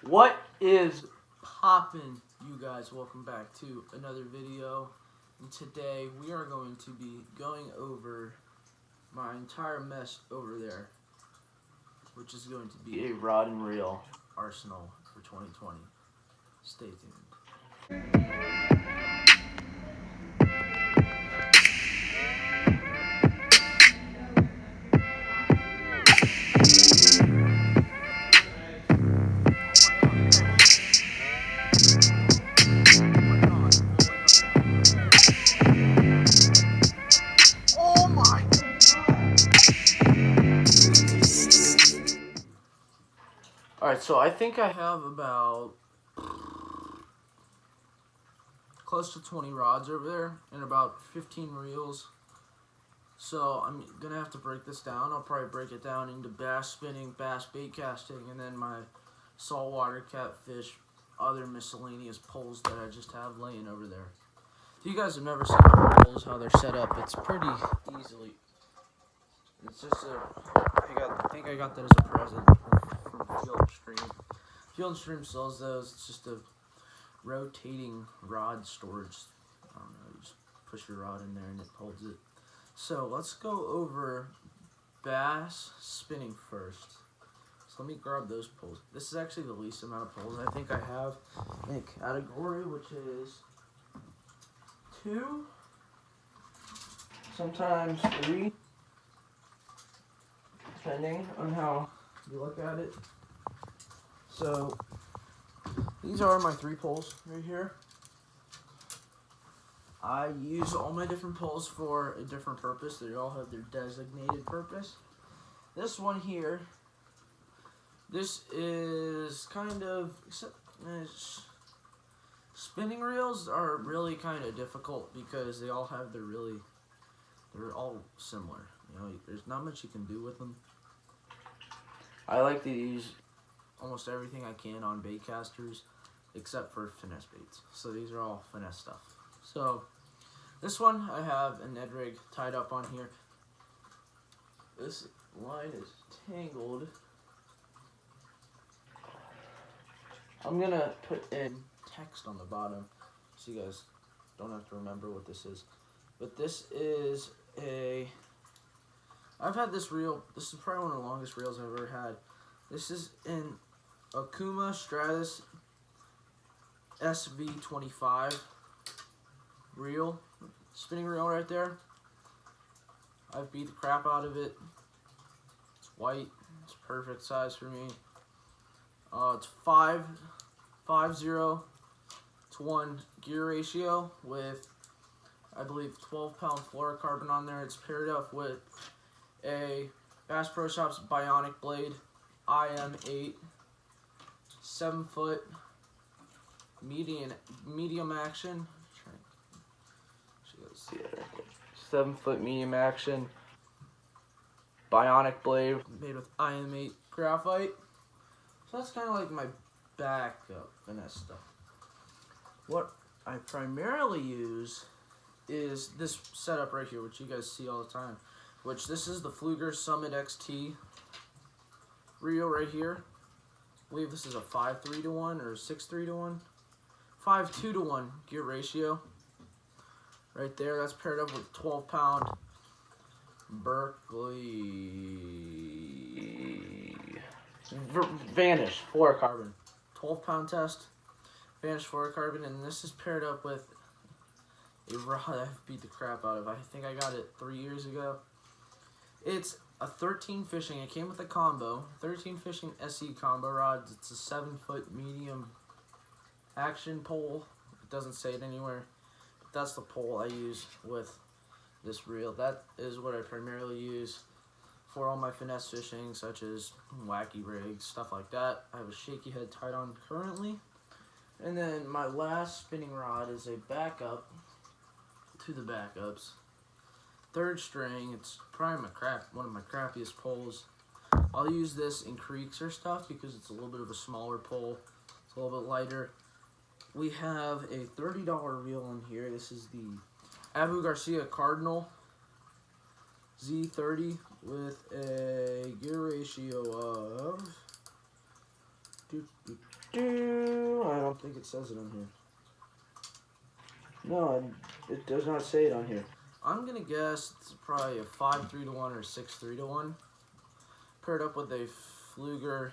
What is poppin', you guys? Welcome back to another video. And today we are going to be going over my entire mess over there, which is going to be a rod and reel arsenal for 2020. Stay tuned. Alright, so I think I have about close to 20 rods over there and about 15 reels. So I'm going to have to break this down. I'll probably break it down into bass spinning, bass bait casting, and then my saltwater, catfish, other miscellaneous poles that I just have laying over there. If you guys have never seen my poles, how they're set up, it's pretty easily. It's just I think I got that as a present from Field and Stream. Field and Stream sells those. It's just a rotating rod storage. I don't know, you just push your rod in there and it holds it. So let's go over bass spinning first. So let me grab those poles. This is actually the least amount of poles I think I have in a category, which is 2, sometimes 3. Depending on how you look at it. So these are my 3 poles right here. I use all my different poles for a different purpose. They all have their designated purpose. This one here, this is kind of, spinning reels are really kind of difficult because they all have they're all similar. You know, there's not much you can do with them. I like to use almost everything I can on bait casters except for finesse baits. So these are all finesse stuff. So this one I have a Ned rig tied up on here. This line is tangled. I'm gonna put in text on the bottom so you guys don't have to remember what this is. But this is I've had this reel. This is probably one of the longest reels I've ever had. This is an Okuma Stratus SV-125 reel, spinning reel right there. I've beat the crap out of it. It's white. It's perfect size for me. It's 5:0 to 1 gear ratio with, I believe, 12-pound fluorocarbon on there. It's paired up with a Bass Pro Shops Bionic Blade IM8, 7-foot medium action. 7-foot medium action Bionic Blade made with IM8 graphite. So that's kind of like my backup finesse stuff. What I primarily use is this setup right here, which you guys see all the time. Which this is the Pflugear Summit XT reel right here. I believe this is a 5:3 to 1 or 6:3 to 1, 5:2 to 1 gear ratio. Right there, that's paired up with 12-pound Berkley Vanish fluorocarbon, 12-pound test Vanish fluorocarbon, and this is paired up with a rod I've beat the crap out of. I think I got it 3 years ago. It's a 13 fishing. It came with a combo, 13 fishing SE combo rod. It's a 7-foot medium action pole. It doesn't say it anywhere, but that's the pole I use with this reel. That is what I primarily use for all my finesse fishing, such as wacky rigs, stuff like that. I have a shaky head tied on currently. And then my last spinning rod is a backup to the backups. 3rd string. It's probably one of my crappiest poles. I'll use this in creeks or stuff because it's a little bit of a smaller pole. It's a little bit lighter. We have a $30 reel in here. This is the Garcia Cardinal Z30 with a gear ratio of I don't think it says it on here. No, it does not say it on here. I'm gonna guess it's probably a 5-3-1 or 6-3-1. Paired up with a Pflugear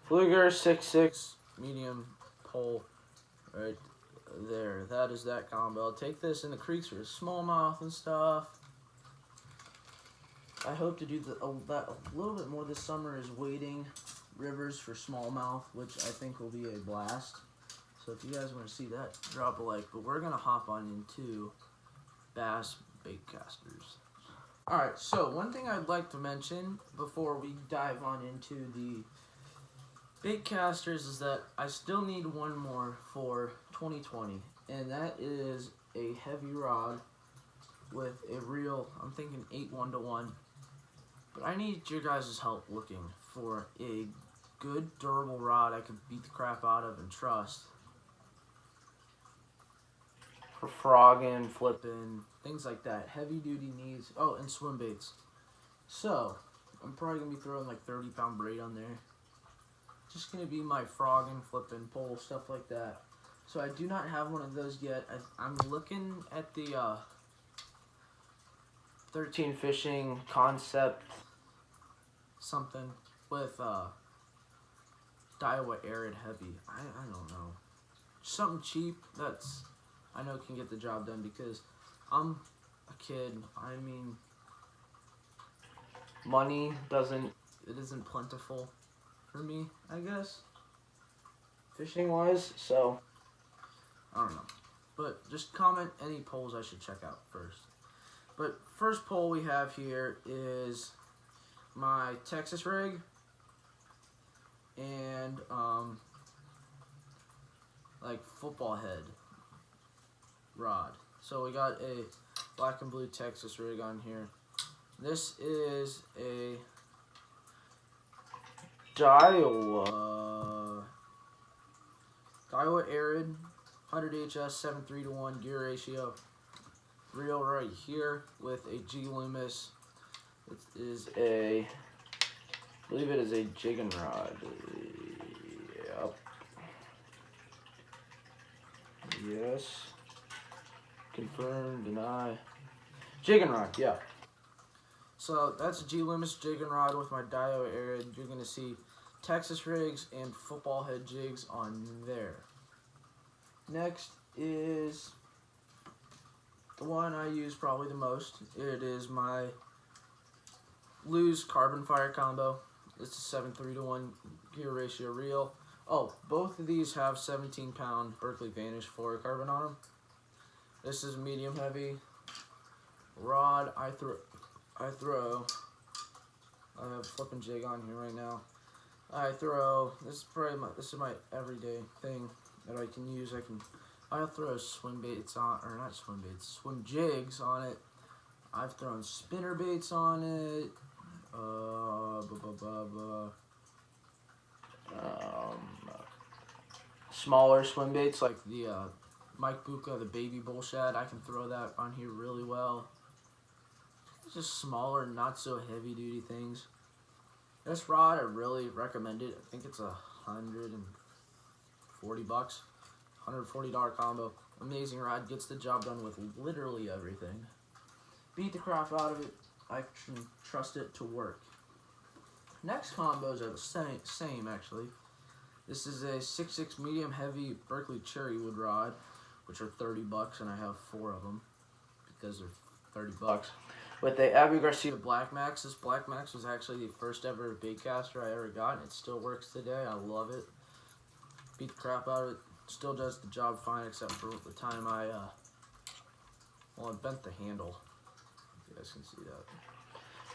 6.6 medium pole right there. That is that combo. I'll take this in the creeks for smallmouth and stuff. I hope to do that a little bit more this summer, is wading rivers for smallmouth, which I think will be a blast. So if you guys want to see that, drop a like. But we're going to hop on into bass bait casters. Alright, so one thing I'd like to mention before we dive on into the bait casters is that I still need one more for 2020. And that is a heavy rod with a reel, I'm thinking 8 1-to-1. But I need your guys' help looking for a good durable rod I can beat the crap out of and trust. For frogging, flipping, things like that. Heavy duty needs. Oh, and swim baits. So, I'm probably going to be throwing like 30-pound braid on there. Just going to be my frogging, flipping, pole, stuff like that. So I do not have one of those yet. I'm looking at the 13 Fishing Concept something with Diawa ARID heavy. I don't know. Something cheap that's I know can get the job done, because I'm a kid. I mean, money isn't plentiful for me, I guess, fishing wise. So I don't know. But just comment any polls I should check out first. But first poll we have here is my Texas rig and like football head rod. So we got a black and blue Texas rig on here. This is a Diawa ARID 100 HS 7:3-1 gear ratio reel right here with a G-Loomis. It is I believe it is a jig and rod. Yep. Yes. Confirm, deny. Jig and rod, yeah. So that's a G-Loomis jig and rod with my Diawa ARID. You're going to see Texas rigs and football head jigs on there. Next is the one I use probably the most. It is my Lews carbon fire combo. It's a 7:3-1 gear ratio reel. Oh, both of these have 17-pound Berkley Vanish fluorocarbon on them. This is medium heavy rod. I have a flipping jig on here right now. This is my everyday thing that I can use. I'll throw swim baits on, or not swim baits, swim jigs on it. I've thrown spinner baits on it. Smaller swim baits like the Mike Buka, the baby bullshad. I can throw that on here really well. Just smaller, not so heavy duty things. This rod, I really recommend it. I think it's $140, $140 combo. Amazing rod, gets the job done with literally everything. Beat the crap out of it. I can trust it to work. Next combos are the same actually. This is a 6.6 medium heavy Berkley Cherrywood rod, which are $30, and I have 4 of them because they're $30. With the Abu Garcia Black Max. This Black Max was actually the first ever bait caster I ever got, and it still works today. I love it. Beat the crap out of it. Still does the job fine, except for the time I bent the handle. If you guys can see that.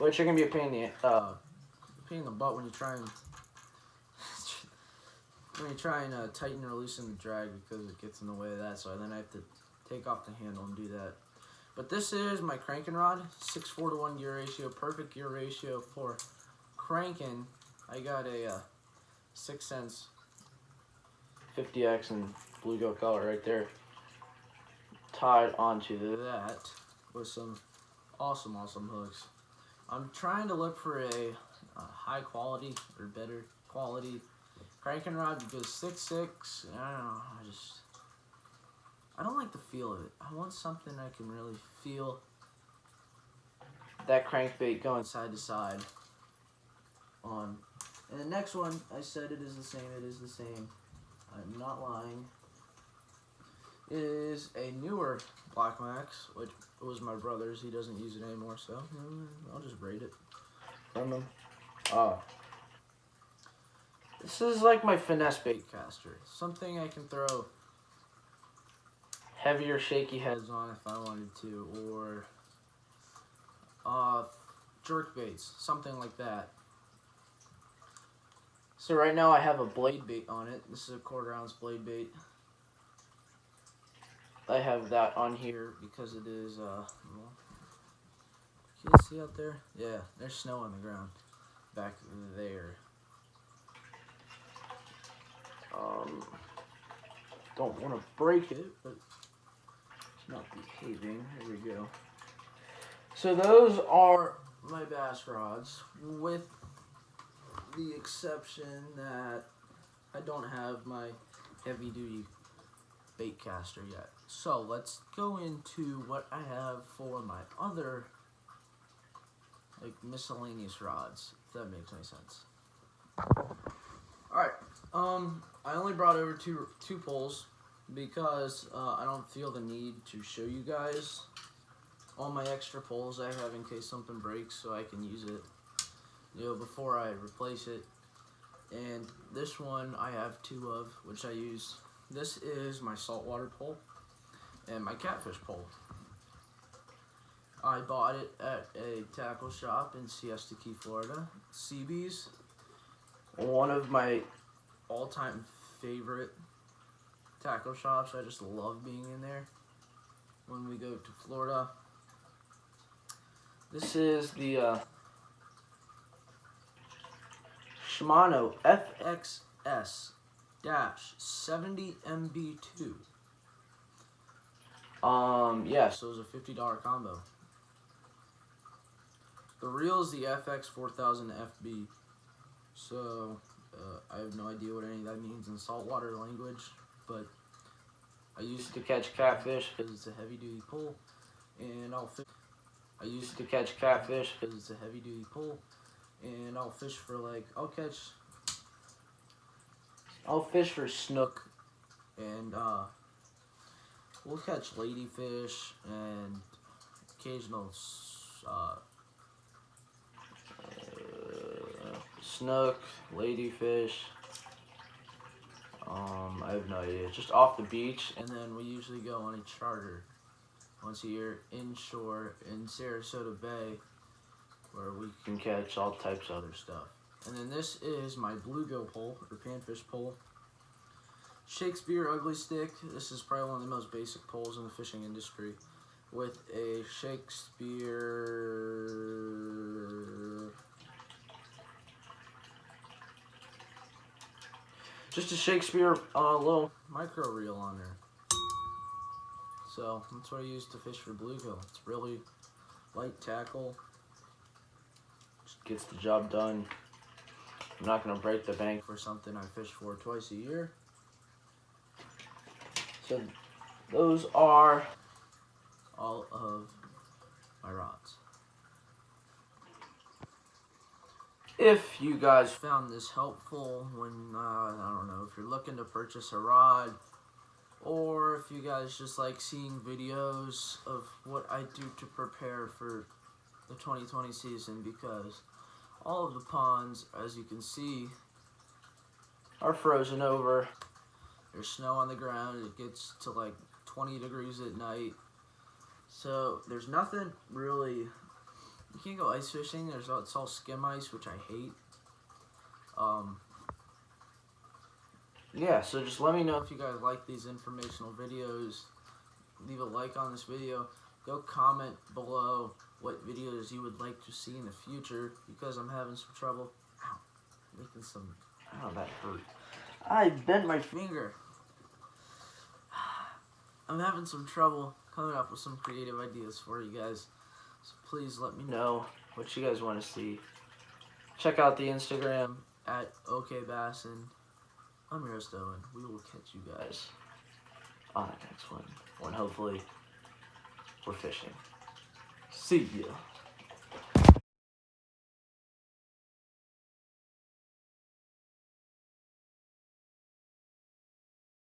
Which are gonna be a pain in the butt when you try and tighten or loosen the drag, because it gets in the way of that. So then I have to take off the handle and do that. But this is my cranking rod, 6:4-1 gear ratio, perfect gear ratio for cranking. I got a 6 cents 50X in blue go color right there, tied onto that with some awesome hooks. I'm trying to look for a high quality or better quality cranking rod because 6.6, I don't know, I don't like the feel of it. I want something I can really feel that crankbait going side to side on. And the next one, I said it is the same, it is the same. I'm not lying. It is a newer Black Max, which was my brother's. He doesn't use it anymore, so I'll just braid it from him. This is like my finesse bait caster. Something I can throw heavier shaky heads on if I wanted to, or jerk baits, something like that. So right now I have a blade bait on it. This is a 1/4 ounce blade bait. I have that on here because it is, well, can you see out there? Yeah, there's snow on the ground back there. Don't want to break it, but it's not behaving. Here we go. So those are my bass rods, with the exception that I don't have my heavy duty bait caster yet. So let's go into what I have for my other, like, miscellaneous rods, if that makes any sense. Alright, I only brought over two poles because I don't feel the need to show you guys all my extra poles I have in case something breaks, so I can use it, you know, before I replace it. And this one I have 2 of, which I use. This is my saltwater pole and my catfish pole. I bought it at a tackle shop in Siesta Key, Florida, CB's. One of my all-time favorite tackle shops. I just love being in there when we go to Florida. This is the Shimano FX-70MB2. Yeah, so it was a $50 combo. The reel is the FX-4000FB. So, I have no idea what any of that means in saltwater language, but I use it to catch catfish because it's a heavy-duty pole, and I'll fish for, like, I'll fish for snook, and we'll catch ladyfish and occasional snook, ladyfish. I have no idea. Just off the beach, and then we usually go on a charter once a year inshore in Sarasota Bay, where we can catch all types of other stuff. And then this is my bluegill pole, or panfish pole. Shakespeare ugly stick. This is probably one of the most basic poles in the fishing industry, with a just a Shakespeare little micro reel on there. So that's what I use to fish for bluegill. It's really light tackle. Just gets the job done. I'm not gonna break the bank for something I fish for twice a year. So those are all of my rods. If you guys found this helpful when, I don't know, if you're looking to purchase a rod, or if you guys just like seeing videos of what I do to prepare for the 2020 season, because all of the ponds, as you can see, are frozen over. There's snow on the ground. It gets to like 20 degrees at night. So there's nothing really. You can't go ice fishing. It's all skim ice, which I hate. Yeah, so just let me know if you guys like these informational videos. Leave a like on this video. Go comment below what videos you would like to see in the future, because I'm having some trouble. Ow, making some. Ow, that hurt. I bent my finger. I'm having some trouble coming up with some creative ideas for you guys. So please let me know what you guys want to see. Check out the Instagram at okbassin. I'm your host, Owen. We will catch you guys On the next one, when hopefully we're fishing. See ya.